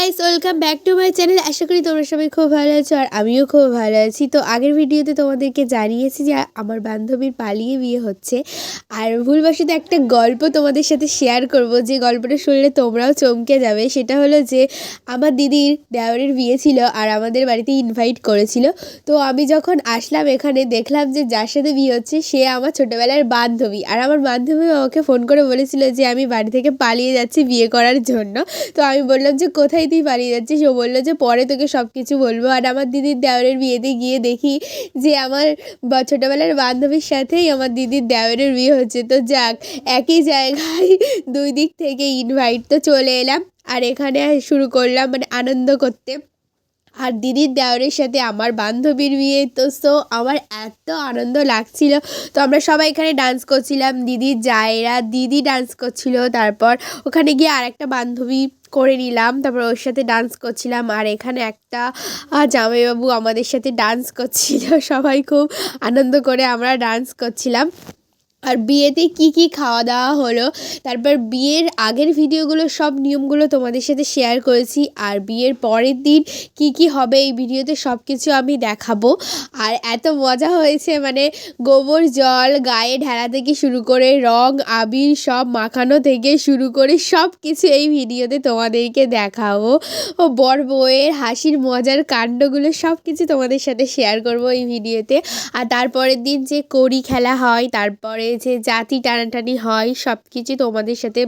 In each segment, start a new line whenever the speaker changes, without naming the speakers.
Guys, welcome back to my channel. আশা করি তোমরা সবাই খুব ভালো আছো আর আমিও খুব ভালো আছি। তো আগের ভিডিওতে তোমাদেরকে জানিয়েছি যে আমার বান্ধবীর পালিয়ে বিয়ে হচ্ছে, আর ভুলবশত একটা গল্প তোমাদের সাথে শেয়ার করব, যে গল্পটা শুনলে তোমরাও চমকে যাবে। সেটা হলো যে আমার দিদির দেওরের বিয়ে ছিল আর আমাদের বাড়িতে ইনভাইট করেছিল। তো আমি যখন আসলাম এখানে দেখলাম যে যার সাথে বিয়ে হচ্ছে সে আমার ছোটোবেলার বান্ধবী, আর আমার বান্ধবী আমাকে ফোন করে বলেছিল যে আমি বাড়ি থেকে পালিয়ে যাচ্ছি বিয়ে করার জন্য। তো আমি বললাম যে কোথায় তুই পালিয়ে যাচ্ছিস? ও বললো যে পরে তোকে সব কিছু বলবো। আর আমার দিদির দেওরের বিয়েতে গিয়ে দেখি যে আমার ছোটোবেলার বান্ধবীর সাথেই আমার দিদির দেওরের বিয়ে হচ্ছে। তো যাক, একই জায়গায় দুই দিক থেকে ইনভাইট, তো চলে এলাম আর এখানে শুরু করলাম মানে আনন্দ করতে। আর দিদির দেওরের সাথে আমার বান্ধবীর বিয়ে, তো আমার এত আনন্দ লাগছিল। তো আমরা সবাই এখানে ডান্স করছিলাম, দিদির জায়েরা দিদি ডান্স করছিল, তারপর ওখানে গিয়ে আরেকটা বান্ধবী করে নিলাম, তারপর ওর সাথে ডান্স করছিলাম। আর এখানে একটা জামাইবাবু আমাদের সাথে ডান্স করছিল। সবাই খুব আনন্দ করে আমরা ডান্স করছিলাম। আর বিয়েতে কি কি খাওয়া দাওয়া হলো, তারপর বিয়ের আগের ভিডিওগুলো সব নিয়মগুলো তোমাদের সাথে শেয়ার করেছি। আর বিয়ের পরের দিন কি কি হবে এই ভিডিওতে সব কিছু আমি দেখাবো। আর এত মজা হয়েছে, মানে গোবর জল গায়ে ঢালা থেকে শুরু করে রং আবির সব মাখানো থেকে শুরু করে সব কিছু এই ভিডিওতে তোমাদেরকে দেখাবো। ও বর বউয়ের হাসির মজার কাণ্ডগুলো সব কিছু তোমাদের সাথে শেয়ার করব এই ভিডিওতে। আর তারপরের দিন যে কড়ি খেলা হয়, তারপরে যে জাতি টানাটানি হয়, সব কিছু তোমাদের সাথে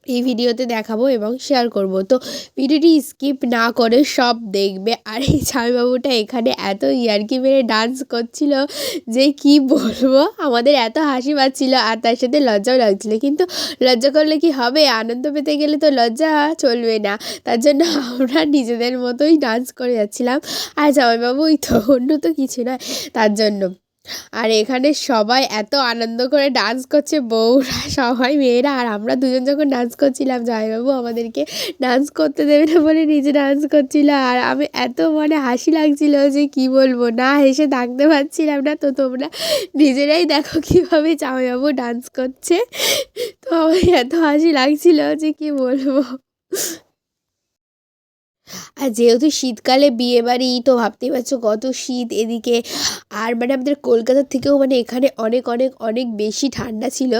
এই ভিডিওতে দেখাবো এবং শেয়ার করব। তো ভিডিওটি স্কিপ না করে সব দেখবে। আর এই জামাইবাবুটা এখানে এত ইয়ার্কি মেরে ডান্স করছিল যে কি বলবো, আমাদের এত হাসি পাচ্ছিল আর তার সাথে লজ্জাও লাগছিল। কিন্তু লজ্জা করলে কি হবে, আনন্দ পেতে গেলে তো লজ্জা চলবে না। তার জন্য আমরা নিজেদের মতোই ডান্স করে যাচ্ছিলাম। আর জামাইবাবুই তো, অন্য তো কিছু নয় তার জন্য। আর এখানে সবাই এত আনন্দ করে ডান্স করছে, বউরা সবাই মেয়েরা। আর আমরা দুজন যখন ডান্স করছিলাম, জামাইবাবু আমাদেরকে ডান্স করতে দেবে না বলে নিজে ডান্স করছিল। আর আমি এত মানে হাসি লাগছিল যে কি বলবো, না হেসে থাকতে পারছিলাম না। তো তোমরা নিজেরাই দেখো কীভাবে জামাইবাবু ডান্স করছে। তো আমার এত হাসি লাগছিল যে কি বলবো। আর যেহেতু শীতকালে বিয়েবাড়ি, তো ভাবতেই পারছো কত শীত এদিকে। আর মানে আমাদের কলকাতার থেকেও মানে এখানে অনেক অনেক অনেক বেশি ঠান্ডা ছিল।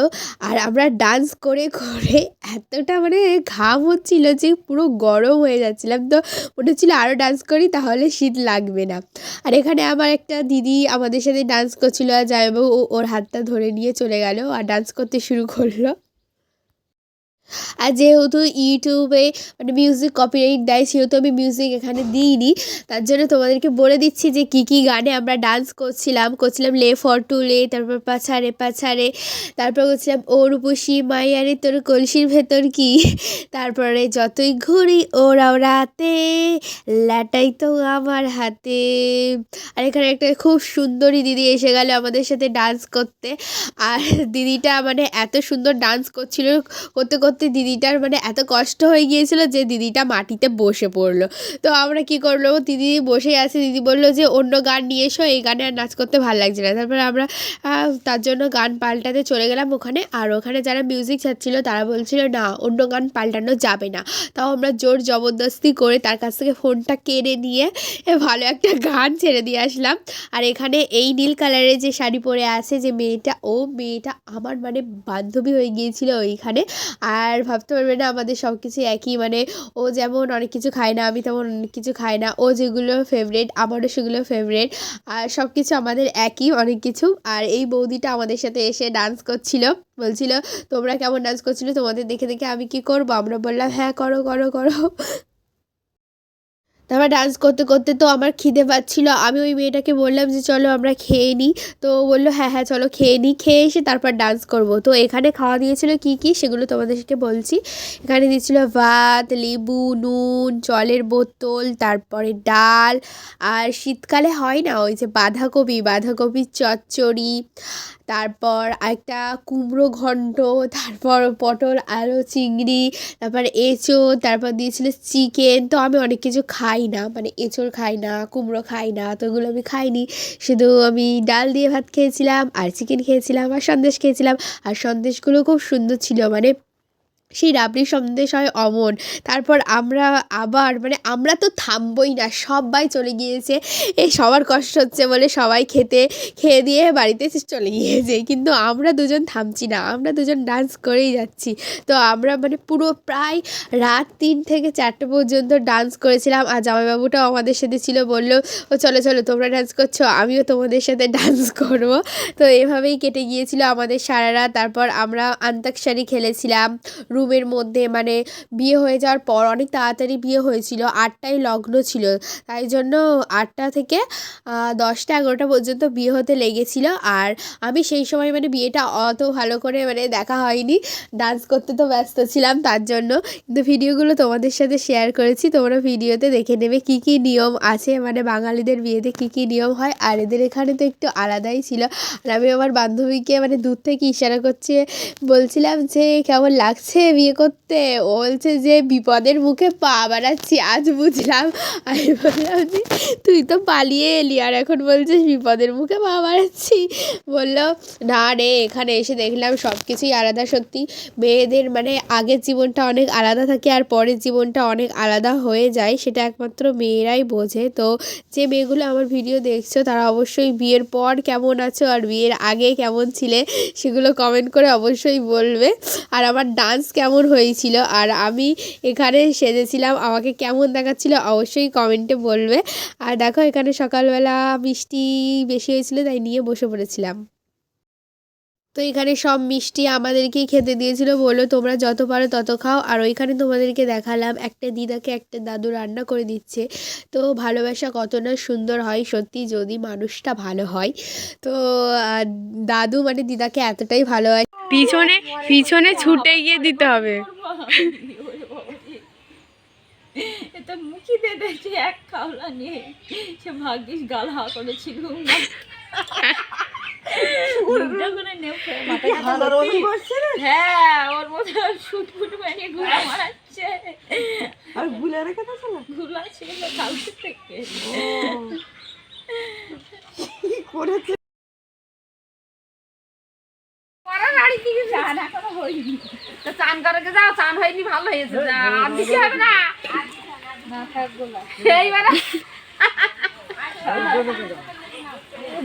আর আমরা ডান্স করে করে এতটা মানে ঘাম হচ্ছিল যে পুরো গরম হয়ে যাচ্ছিলাম। তো মনে হচ্ছিলো আরও ডান্স করি তাহলে শীত লাগবে না। আর এখানে আমার একটা দিদি আমাদের সাথে ডান্স করছিলো, আর জামাইবাবু ওর হাতটা ধরে নিয়ে চলে গেল আর ডান্স করতে শুরু করলো। আর যেহেতু ইউটিউবে মানে মিউজিক কপিরাইট দেয়, সেহেতু আমি মিউজিক এখানে দিইনি। তার জন্য তোমাদেরকে বলে দিচ্ছি যে কী কী গানে আমরা ডান্স করছিলাম। লে ফর টু লে, তারপর পাছারে পাছারে, তারপর করছিলাম ও রূপসী মাইয়ারে তোর কলসির ভেতর কি, তারপরে যতই ঘুরি ওরাও রাতে, ল্যাটাই তো আমার হাতে। আর এখানে একটা খুব সুন্দরী দিদি এসে গেল আমাদের সাথে ডান্স করতে। আর দিদিটা মানে এত সুন্দর ডান্স করছিল, করতে করতে দিদিটার মানে এত কষ্ট হয়ে গিয়েছিল যে দিদিটা মাটিতে বসে পড়লো। তো আমরা কি করলো, দিদি বসে আছে, দিদি বললো যে অন্য গান নিয়ে এসো, এই গানে আর নাচ করতে ভালো লাগছে না। তারপরে আমরা তার জন্য গান পাল্টাতে চলে গেলাম ওখানে। আর ওখানে যারা মিউজিক ছাড়ছিল তারা বলছিল না, অন্য গান পাল্টানো যাবে না। তাও আমরা জোর জবরদস্তি করে তার কাছ থেকে ফোনটা কেড়ে নিয়ে ভালো একটা গান ছেড়ে দিয়ে আসলাম। আর এখানে এই নীল কালারের যে শাড়ি পরে আছে যে মেয়েটা, ও মেয়েটা আমার মানে বান্ধবী হয়ে গিয়েছিল ওইখানে। আর ভাবতে পারবে না আমাদের সব কিছু একই, মানে ও যেমন অনেক কিছু খায় না, আমি তেমন অনেক কিছু খাই না। ও যেগুলো ফেভারেট আমারও সেগুলো ফেভারেট। আর সব কিছু আমাদের একই অনেক কিছু। আর এই বৌদিটা আমাদের সাথে এসে ডান্স করছিল, বলছিল তোমরা কেমন ডান্স করছিলে, তোমাদের দেখে দেখে আমি কি করবো। আমরা বললাম হ্যাঁ করো করো করো। তারপর ডান্স করতে করতে তো আমার খিদে পাচ্ছিলো, আমি ওই মেয়েটাকে বললাম যে চলো আমরা খেয়ে নিই। তো বললো হ্যাঁ হ্যাঁ চলো খেয়ে নিই, খেয়ে এসে তারপর ডান্স করব। তো এখানে খাওয়া দিয়েছিলো কী কী সেগুলো তোমাদেরকে বলছি। এখানে দিয়েছিলো ভাত, লেবু, নুন, জলের বোতল, তারপরে ডাল। আর শীতকালে হয় না ওই যে বাঁধাকপির চচ্চড়ি, তারপর একটা কুমড়ো ঘন্ট, তারপর পটল আলু চিংড়ি, তারপর এঁচোড়, তারপর দিয়েছিল চিকেন। তো আমি অনেক কিছু খাই না, মানে এঁচোড় খাই না, কুমড়ো খাই না, তো ওগুলো আমি খাইনি। শুধু আমি ডাল দিয়ে ভাত খেয়েছিলাম আর চিকেন খেয়েছিলাম আর সন্দেশ খেয়েছিলাম। আর সন্দেশগুলো খুব সুন্দর ছিল, মানে সেই রাবড়ি সন্দেশ হয় অমন। তারপর আমরা আবার মানে আমরা তো থামবই না, সবাই চলে গিয়েছে। এই সবার কষ্ট হচ্ছে বলে সবাই খেয়ে দিয়ে বাড়িতে চলে গিয়েছে, কিন্তু আমরা দুজন থামছি না, আমরা দুজন ডান্স করেই যাচ্ছি। তো আমরা মানে পুরো প্রায় রাত 3 থেকে 4টে পর্যন্ত ডান্স করেছিলাম। আর জামাইবাবুটাও আমাদের সাথে ছিল, বললো ও চলো চলো তোমরা ডান্স করছো, আমিও তোমাদের সাথে ডান্স করবো। তো এভাবেই কেটে গিয়েছিল আমাদের সারা রাত। তারপর আমরা আন্তাক্ষরী খেলেছিলাম রুমের মধ্যে, মানে বিয়ে হয়ে যাওয়ার পর অনেক তাড়াতাড়ি বিয়ে হয়েছিল, 8টায় লগ্ন ছিল, তাই জন্য 8টা থেকে 10টা 11টা পর্যন্ত বিয়ে হতে লেগেছিল। আর আমি সেই সময় মানে বিয়েটা অত ভালো করে মানে দেখা হয়নি, ডান্স করতে তো ব্যস্ত ছিলাম তার জন্য। কিন্তু ভিডিওগুলো তোমাদের সাথে শেয়ার করেছি, তোমরা ভিডিওতে দেখে নেবে কী কী নিয়ম আছে, মানে বাঙালিদের বিয়েতে কী কী নিয়ম হয়। আর এদের এখানে তো একটু আলাদাই ছিল। আর আমি আমার বান্ধবীকে মানে দূর থেকে ইশারা করছে, বলছিলাম যে কেমন লাগছে বিয়ে করতে। ও বলছে যে বিপদের মুখে পা বাড়াচ্ছি, আজ বুঝলাম। আমি বললাম যে তুই তো পালিয়ে এলি আর এখন বলছিস বিপদের মুখে পা বাড়াচ্ছি। বললো না রে, এখানে এসে দেখলাম সব কিছুই আলাদা। সত্যি মেয়েদের মানে আগের জীবনটা অনেক আলাদা থাকে আর পরের জীবনটা অনেক আলাদা হয়ে যায়, সেটা একমাত্র মেয়েরাই বোঝে। তো যে মেয়েগুলো আমার ভিডিও দেখছো তারা অবশ্যই বিয়ের পর কেমন আছো আর বিয়ের আগে কেমন ছিলে সেগুলো কমেন্ট করে অবশ্যই বলবে। আর আমার ডান্স কেমন হয়েছিল আর আমি এখানে সেজেছিলাম আমাকে কেমন দেখাচ্ছিল অবশ্যই কমেন্টে বলবে। আর দেখো এখানে সকালবেলা মিষ্টি বেশি হয়েছিল তাই নিয়ে বসে পড়েছিলাম। তো এখানে সব মিষ্টি আমাদেরকেই খেতে দিয়েছিল, বললো তোমরা যত পারো তত খাও। আর ওইখানে তোমাদেরকে দেখালাম একটা দিদাকে একটা দাদু রান্না করে দিচ্ছে। তো ভালোবাসা কত না সুন্দর হয় সত্যি যদি মানুষটা ভালো হয়। তো দাদু মানে দিদাকে এতটাই ভালো হয়, পিছনে পিছনে ছুটে গিয়ে দিতে হবে।
এটা মুখি দিয়ে দেখছি এক খাওলা নিয়ে সে ভাগ্যিস গাল হা করেছিল। হ্যাঁ ওর মধ্যে শুটফুট বানিয়ে ঘুরা মারাচ্ছে আর ঘুলা রেখে ঘুলা ছিল কালকে থেকে করেছে। চান করে যাও, চান হয়নি ভালো হয়েছে, আর দিতে হবে না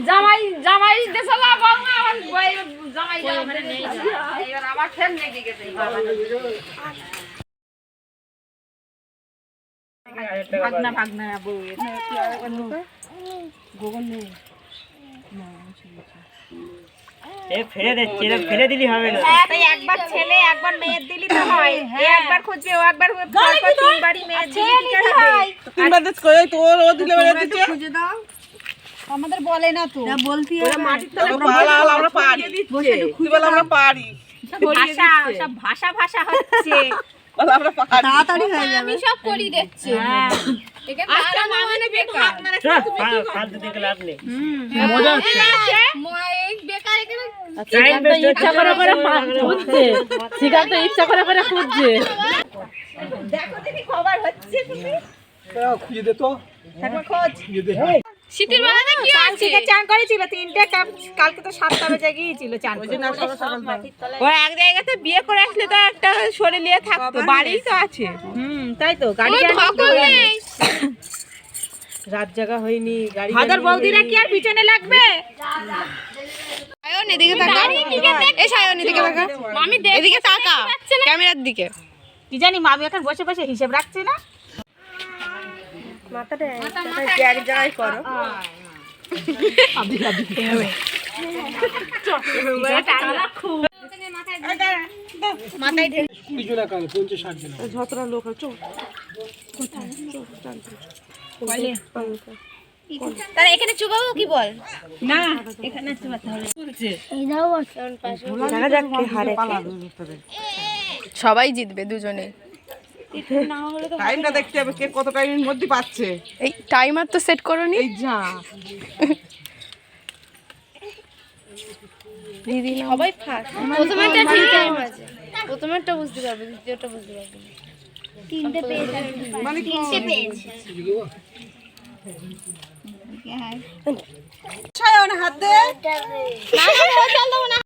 জামাই জামাই দেশে জামাই এবার আমার ফের লেগে গেছে। ভাগনা ভাগনা বউ গোগন নেই
ফেলে দিলি হবে না।
একবার ছেলে একবার মেয়ের দিলি তো হয়, একবার খুঁজবে ও একবার তিনবারই মেয়ের দিলি কি হয়,
তিনবার দিছ কই তোর ও দিলে বেরে দিতে
খুঁজে দাও। আমাদের বলে না তো না বলতি হবে,
মাটির তলে আমরা পারি তুই বল আমরা পারি,
ভাষা সব ভাষা ভাষা হচ্ছে
বল আমরা পারি,
তাড়াতাড়ি হয়ে যাবে। আমি সব করি দেখছি। হ্যাঁ এখানে তারা মানে বেকার
ফালতু দেখে লাভ নেই।
মজা হচ্ছে বেকার এখানে
টাইম বেস্ট ইচ্ছা করে খুঁজছে শিকার তো ইচ্ছা করে খুঁজছে।
দেখো দেখি খবর হচ্ছে তুমি
খুঁজে দে তো
একবার খোঁজ।
খুঁজে দে।
শীতের বেলাতে কি আছে চান করেছিল 3টে কালকে তো 7টা বেজে গিয়েছিল চান করে।
ও এক জায়গাতে বিয়ে করে আসলে তো একটা শরীর নিয়ে থাকতো, বাড়িই তো আছে।
তাই তো গাড়ি নেই,
রাত জায়গা হয়নি, গাড়ি
ভাদর বৌদিরা কি আর পিছনে লাগবে।
সায়ন এদিকে তাকা, এই সায়ন এদিকে তাকা,
মামি
এদিকে তাকা ক্যামেরার দিকে।
কি জানি মামি এখন বসে বসে হিসাব রাখছে না,
মাথাটা এক জায়গায় করো।
মাথায় ঢেলে
যতটা লোক আছে
তারা এখানে চুবাবো কি বল না, এখানে চুবাতে হবে।
সবাই জিতবে দুজনে,
টাইমটা দেখতে হবে কে কত টাইমের মধ্যে পাচ্ছে।
এই টাইমার তো সেট করোনি
এই যা
দিদি
সবাই ফার্স্ট প্রথমেরটা ঠিক টাইম আছে, প্রথমেরটা বুঝতে পারবে দ্বিতীয়টা বুঝতে পারবে না। 3টে পেজ মানে 3টে পেজ
সায়ন হাত দে।
না না